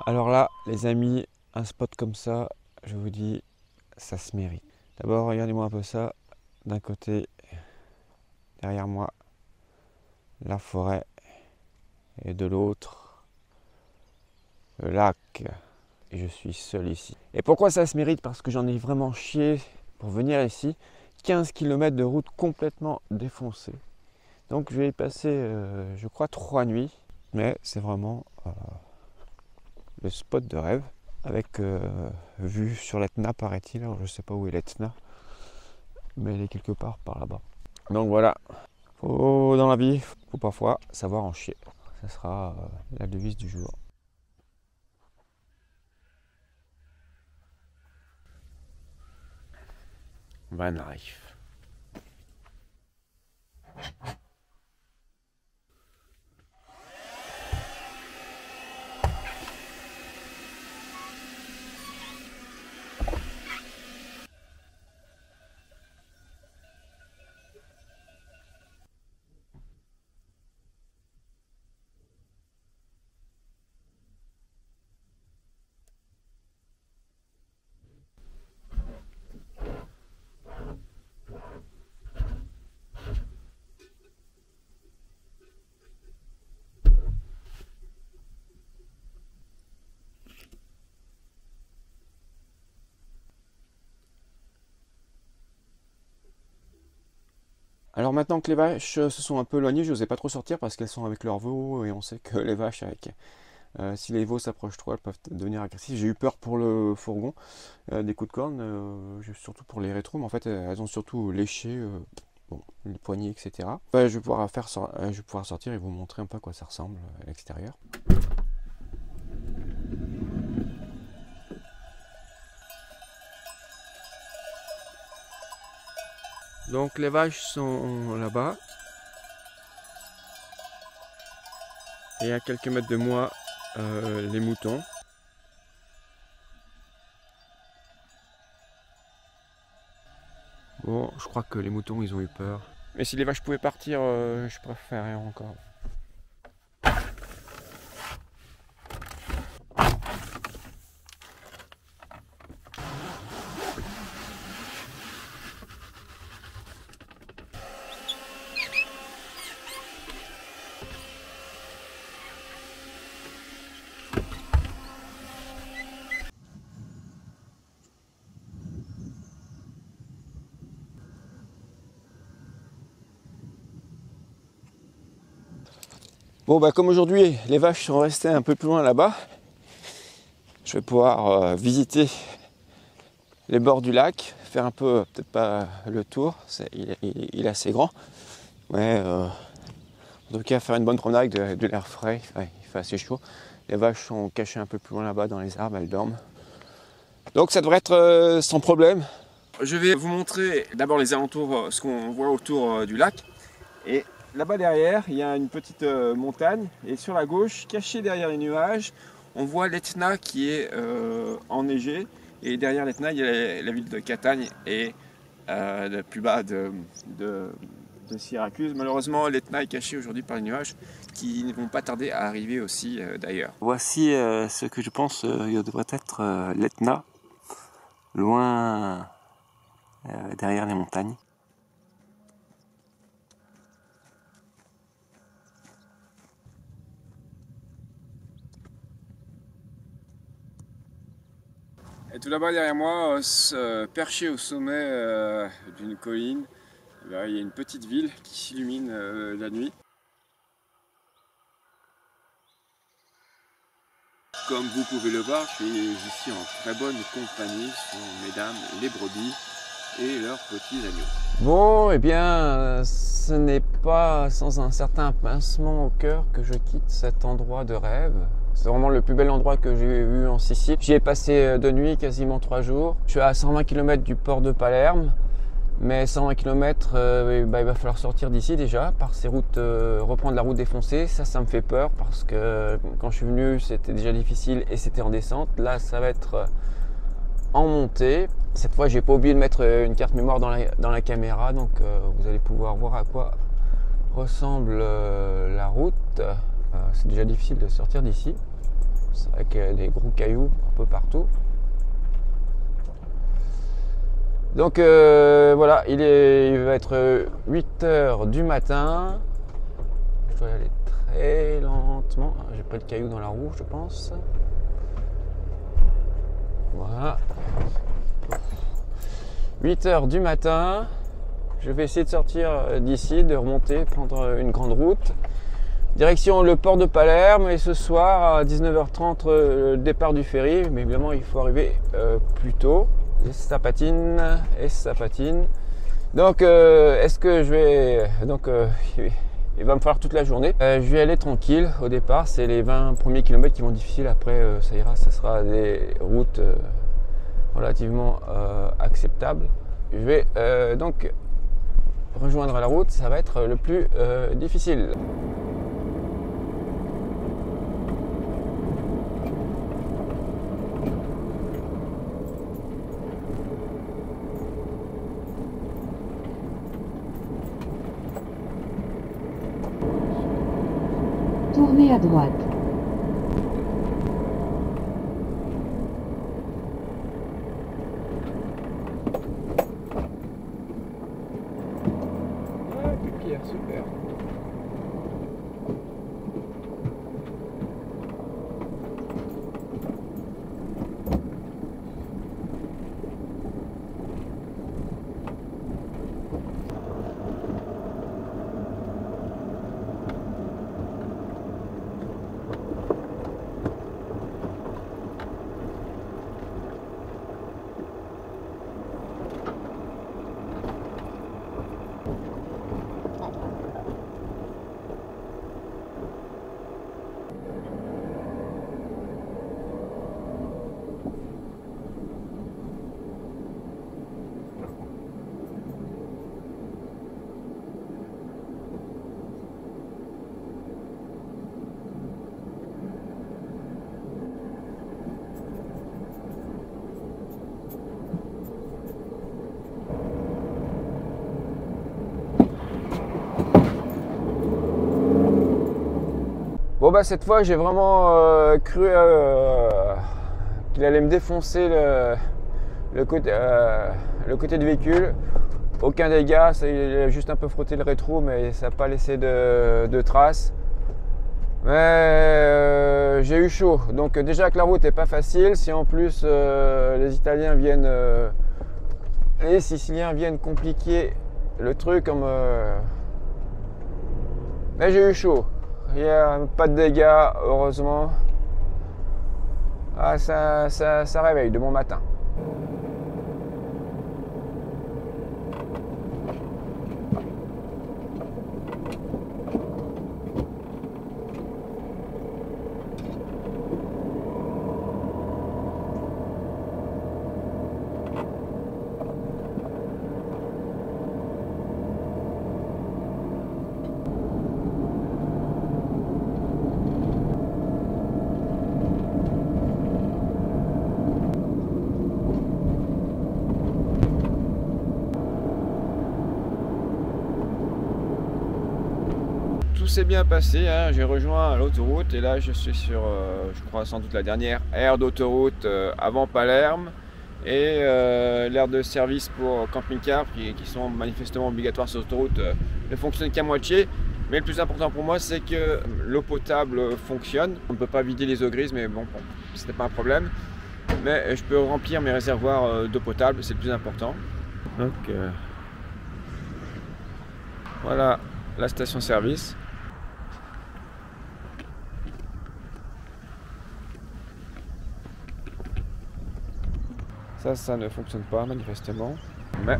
Alors là, les amis, un spot comme ça, je vous dis, ça se mérite. D'abord, regardez-moi un peu ça. D'un côté, derrière moi, la forêt. Et de l'autre, le lac. Et je suis seul ici. Et pourquoi ça se mérite? Parce que j'en ai vraiment chié pour venir ici. 15 km de route complètement défoncée. Donc je vais y passer, je crois, 3 nuits. Mais c'est vraiment le spot de rêve. Avec vue sur l'Etna, paraît-il. Alors je sais pas où est l'Etna. Mais elle est quelque part par là-bas. Donc voilà. Dans la vie, faut parfois savoir en chier. Ça sera la devise du jour. Van Rief. Alors maintenant que les vaches se sont un peu éloignées, je n'osais pas trop sortir parce qu'elles sont avec leurs veaux et on sait que les vaches, si les veaux s'approchent trop, elles peuvent devenir agressives. J'ai eu peur pour le fourgon, des coups de corne, surtout pour les rétros, mais en fait elles ont surtout léché les poignées, etc. Je vais pouvoir sortir et vous montrer un peu à quoi ça ressemble à l'extérieur. Donc les vaches sont là-bas. Et à quelques mètres de moi, les moutons. Bon, je crois que les moutons, ils ont eu peur. Mais si les vaches pouvaient partir, je préférerais encore. Bon bah comme aujourd'hui les vaches sont restées un peu plus loin là-bas, je vais pouvoir visiter les bords du lac, faire un peu, peut-être pas le tour, il est assez grand, mais en tout cas faire une bonne promenade avec de l'air frais, il fait assez chaud. Les vaches sont cachées un peu plus loin là-bas dans les arbres, elles dorment. Donc ça devrait être sans problème. Je vais vous montrer d'abord les alentours, ce qu'on voit autour du lac. Et là-bas derrière, il y a une petite montagne. Et sur la gauche, caché derrière les nuages, on voit l'Etna qui est enneigée. Et derrière l'Etna, il y a la ville de Catagne et plus bas de Syracuse. Malheureusement, l'Etna est caché aujourd'hui par les nuages qui ne vont pas tarder à arriver aussi d'ailleurs. Voici ce que je pense devrait être l'Etna, loin derrière les montagnes. Et tout là-bas derrière moi, perché au sommet d'une colline, il y a une petite ville qui s'illumine la nuit. Comme vous pouvez le voir, je suis ici en très bonne compagnie, ce sont mesdames les brebis et leurs petits agneaux. Bon, eh bien, ce n'est pas sans un certain pincement au cœur que je quitte cet endroit de rêve. C'est vraiment le plus bel endroit que j'ai eu en Sicile. J'y ai passé 2 nuits, quasiment 3 jours. Je suis à 120 km du port de Palerme. Mais 120 km, il va falloir sortir d'ici déjà, par ces routes, reprendre la route défoncée. Ça me fait peur parce que quand je suis venu, c'était déjà difficile et c'était en descente. Là, ça va être en montée. Cette fois, j'ai pas oublié de mettre une carte mémoire dans la caméra, donc vous allez pouvoir voir à quoi ressemble la route. C'est déjà difficile de sortir d'ici. avec des gros cailloux un peu partout. Donc voilà, il va être 8 h du matin. Je dois y aller très lentement. J'ai pas de cailloux dans la roue, je pense. Voilà. 8 h du matin. Je vais essayer de sortir d'ici, de remonter, prendre une grande route. Direction le port de Palerme, et ce soir à 19 h 30 le départ du ferry. Mais évidemment, il faut arriver plus tôt. Et ça patine, et ça patine. Donc est-ce que je vais... il va me falloir toute la journée. Je vais aller tranquille au départ. C'est les 20 premiers kilomètres qui vont difficiles. Après ça ira, ça sera des routes relativement acceptables. Je vais donc rejoindre la route. Ça va être le plus difficile. Tournez à droite. Pierre, super. Bon bah cette fois j'ai vraiment cru qu'il allait me défoncer le côté du véhicule. Aucun dégât, il a juste un peu frotté le rétro, mais ça n'a pas laissé de traces. Mais j'ai eu chaud. Donc déjà que la route n'est pas facile, si en plus les Italiens viennent, les Siciliens viennent compliquer le truc comme... Mais j'ai eu chaud. Il n'y a pas de dégâts, heureusement. Ah, ça réveille de bon matin. Tout s'est bien passé, hein. J'ai rejoint l'autoroute et là je suis sur, je crois sans doute la dernière aire d'autoroute avant Palerme, et l'aire de service pour camping-car qui sont manifestement obligatoires sur l'autoroute ne fonctionnent qu'à moitié. Mais le plus important pour moi, c'est que l'eau potable fonctionne. On ne peut pas vider les eaux grises, mais bon, ce n'est pas un problème. Mais je peux remplir mes réservoirs d'eau potable, c'est le plus important. Donc voilà la station-service. Ça ne fonctionne pas manifestement, mais